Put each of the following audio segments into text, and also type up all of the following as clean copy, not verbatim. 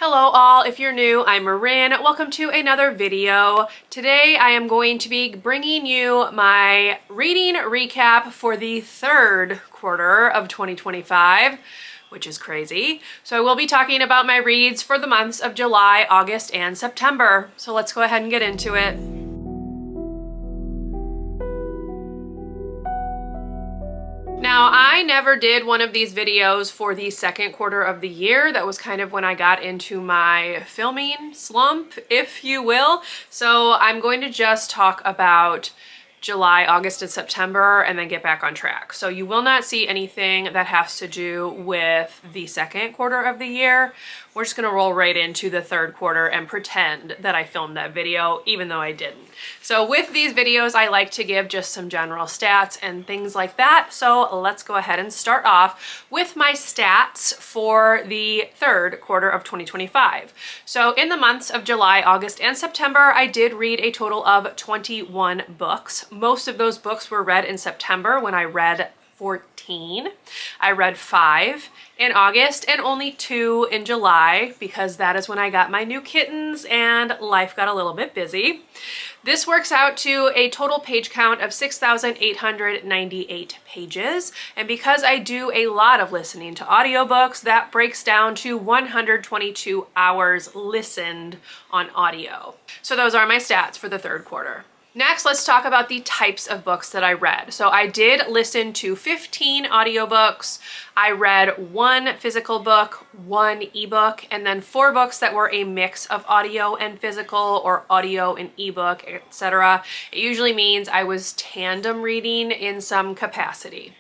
Hello all, if you're new, I'm Marin. Welcome to another video. Today I am going to be bringing you my reading recap for the third quarter of 2025, which is crazy. So I will be talking about my reads for the months of July, August, and September. So let's go ahead and get into it. Now, I never did one of these videos for the second quarter of the year. That was kind of when I got into my filming slump, if you will. So I'm going to just talk about July, August, and September, and then get back on track. So you will not see anything that has to do with the second quarter of the year. We're just gonna roll right into the third quarter and pretend that I filmed that video, even though I didn't. So with these videos, I like to give just some general stats and things like that. So let's go ahead and start off with my stats for the third quarter of 2025. So in the months of July, August, and September, I did read a total of 21 books. Most of those books were read in September when I read 14. I read 5 in August and only 2 in July because that is when I got my new kittens and life got a little bit busy. This works out to a total page count of 6,898 pages. And because I do a lot of listening to audiobooks, that breaks down to 122 hours listened on audio. So those are my stats for the third quarter. Next, let's talk about the types of books that I read. So I did listen to 15 audiobooks. I read 1 physical book, 1 ebook, and then 4 books that were a mix of audio and physical or audio and ebook, etc. It usually means I was tandem reading in some capacity.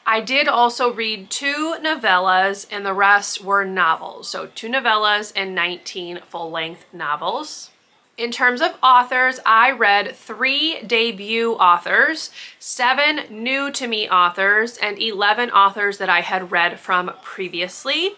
I did also read 2 novellas and the rest were novels. So 2 novellas and 19 full-length novels. In terms of authors, I read 3 debut authors, 7 new to me authors, and 11 authors that I had read from previously.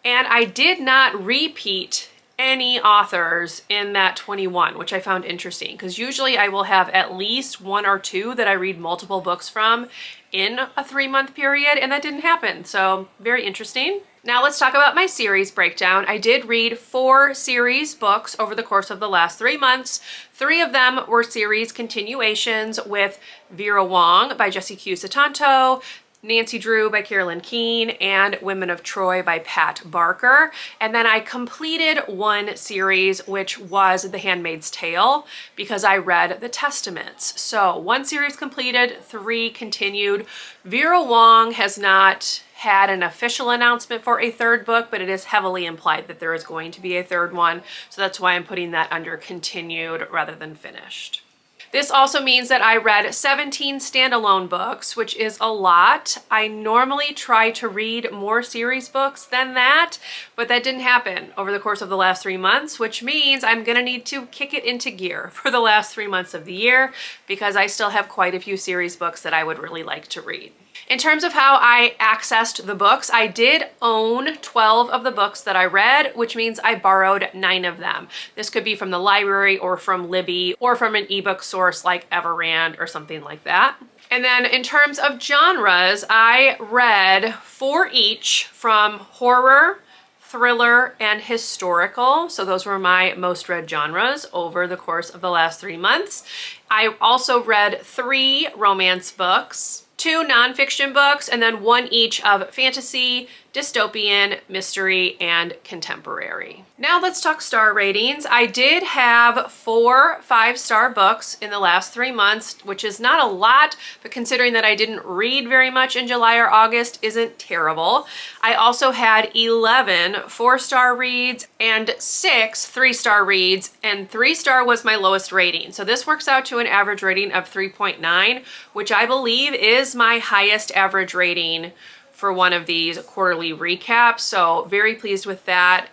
And I did not repeat any authors in that 21, which I found interesting because usually I will have at least 1 or 2 that I read multiple books from in a 3-month period, and that didn't happen. So very interesting. Now let's talk about my series breakdown. I did read 4 series books over the course of the last 3 months. 3 of them were series continuations with Vera Wong by Jessie Q. Sutanto, Nancy Drew by Carolyn Keene, and Women of Troy by Pat Barker. And then I completed 1 series, which was The Handmaid's Tale, because I read the Testaments. So 1 series completed, 3 continued. Vera Wong has not had an official announcement for a 3rd book, but it is heavily implied that there is going to be a 3rd one. So that's why I'm putting that under continued rather than finished. This also means that I read 17 standalone books, which is a lot. I normally try to read more series books than that, but that didn't happen over the course of the last 3 months, which means I'm gonna need to kick it into gear for the last 3 months of the year because I still have quite a few series books that I would really like to read. In terms of how I accessed the books, I did own 12 of the books that I read, which means I borrowed 9 of them. This could be from the library or from Libby or from an ebook source like Everand or something like that. And then in terms of genres, I read 4 each from horror, thriller, and historical. So those were my most read genres over the course of the last 3 months. I also read 3 romance books, 2 nonfiction books, and then 1 each of fantasy, dystopian, mystery, and contemporary. Now let's talk star ratings. I did have 4 5-star books in the last 3 months, which is not a lot, but considering that I didn't read very much in July or August isn't terrible. I also had 11 4-star reads and 6 3-star reads, and 3-star was my lowest rating. So this works out to an average rating of 3.9, which I believe is my highest average rating for one of these quarterly recaps. So very pleased with that.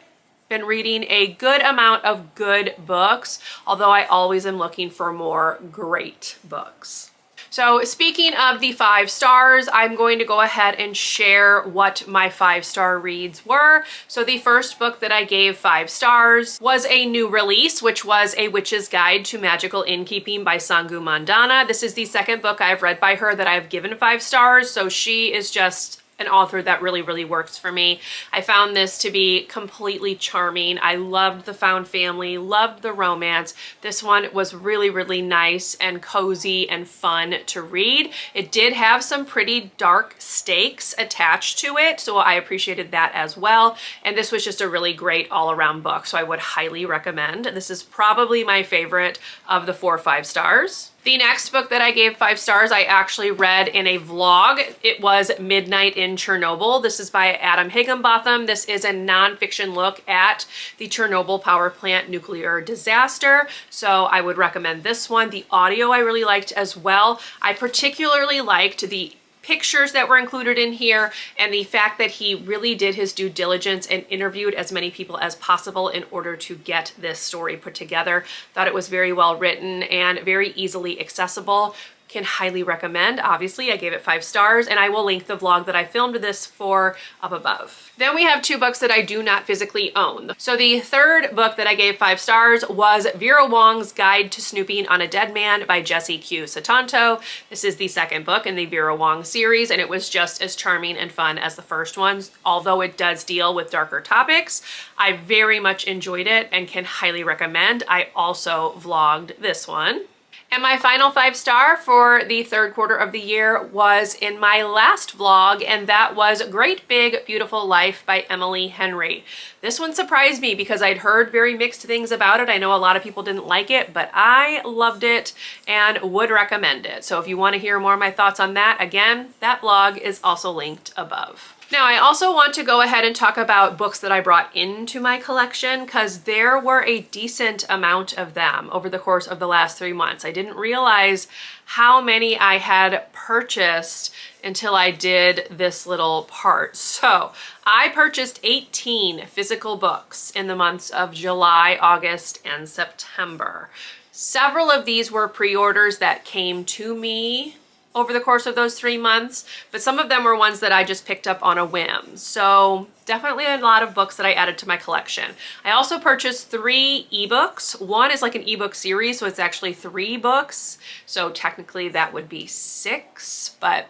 Been reading a good amount of good books, although I always am looking for more great books. So speaking of the 5 stars, I'm going to go ahead and share what my 5-star reads were. So the first book that I gave 5 stars was a new release, which was A Witch's Guide to Magical Innkeeping by Sangu Mandana. This is the second book I've read by her that I've given 5 stars. So she is just an author that really works for me. I found this to be completely charming. I loved the found family, loved the romance. This one was really nice and cozy and fun to read. It did have some pretty dark stakes attached to it, so I appreciated that as well. And this was just a really great all-around book, so I would highly recommend. This is probably my favorite of the 4 5-stars. The next book that I gave 5 stars, I actually read in a vlog. It was Midnight in Chernobyl. This is by Adam Higginbotham. This is a nonfiction look at the Chernobyl power plant nuclear disaster. So I would recommend this one. The audio I really liked as well. I particularly liked the pictures that were included in here and the fact that he really did his due diligence and interviewed as many people as possible in order to get this story put together. Thought it was very well written and very easily accessible. Can highly recommend. Obviously, I gave it 5 stars, and I will link the vlog that I filmed this for up above. Then we have 2 books that I do not physically own. So the third book that I gave 5 stars was Vera Wong's Guide to Snooping on a Dead Man by Jessie Q. Sutanto. This is the second book in the Vera Wong series, and it was just as charming and fun as the first ones, although it does deal with darker topics. I very much enjoyed it and can highly recommend. I also vlogged this one. And my final 5-star for the third quarter of the year was in my last vlog, and that was Great Big Beautiful Life by Emily Henry. This one surprised me because I'd heard very mixed things about it. I know a lot of people didn't like it, but I loved it and would recommend it. So if you want to hear more of my thoughts on that, again, that vlog is also linked above. Now, I also want to go ahead and talk about books that I brought into my collection because there were a decent amount of them over the course of the last 3 months. I didn't realize how many I had purchased until I did this little part. So I purchased 18 physical books in the months of July, August, and September. Several of these were pre-orders that came to me over the course of those 3 months, but some of them were ones that I just picked up on a whim. So definitely a lot of books that I added to my collection. I also purchased 3 ebooks. One is like an ebook series, so it's actually 3 books. So technically that would be 6, but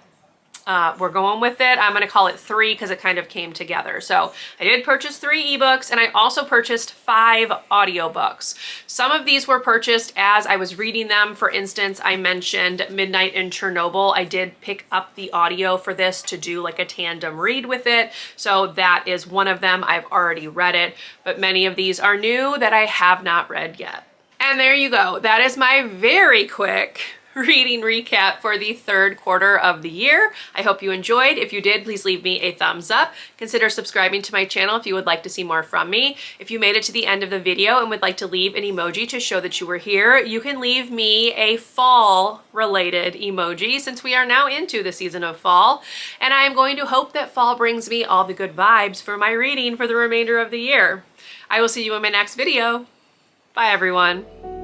we're going with it. I'm going to call it 3 because it kind of came together. So I did purchase 3 ebooks, and I also purchased 5 audiobooks. Some of these were purchased as I was reading them. For instance, I mentioned Midnight in Chernobyl. I did pick up the audio for this to do like a tandem read with it. So that is one of them. I've already read it, but many of these are new that I have not read yet. And there you go. That is my very quick reading recap for the third quarter of the year. I hope you enjoyed. If you did, please leave me a thumbs up. Consider subscribing to my channel if you would like to see more from me. If you made it to the end of the video and would like to leave an emoji to show that you were here, you can leave me a fall related emoji since we are now into the season of fall. And I am going to hope that fall brings me all the good vibes for my reading for the remainder of the year. I will see you in my next video. Bye everyone.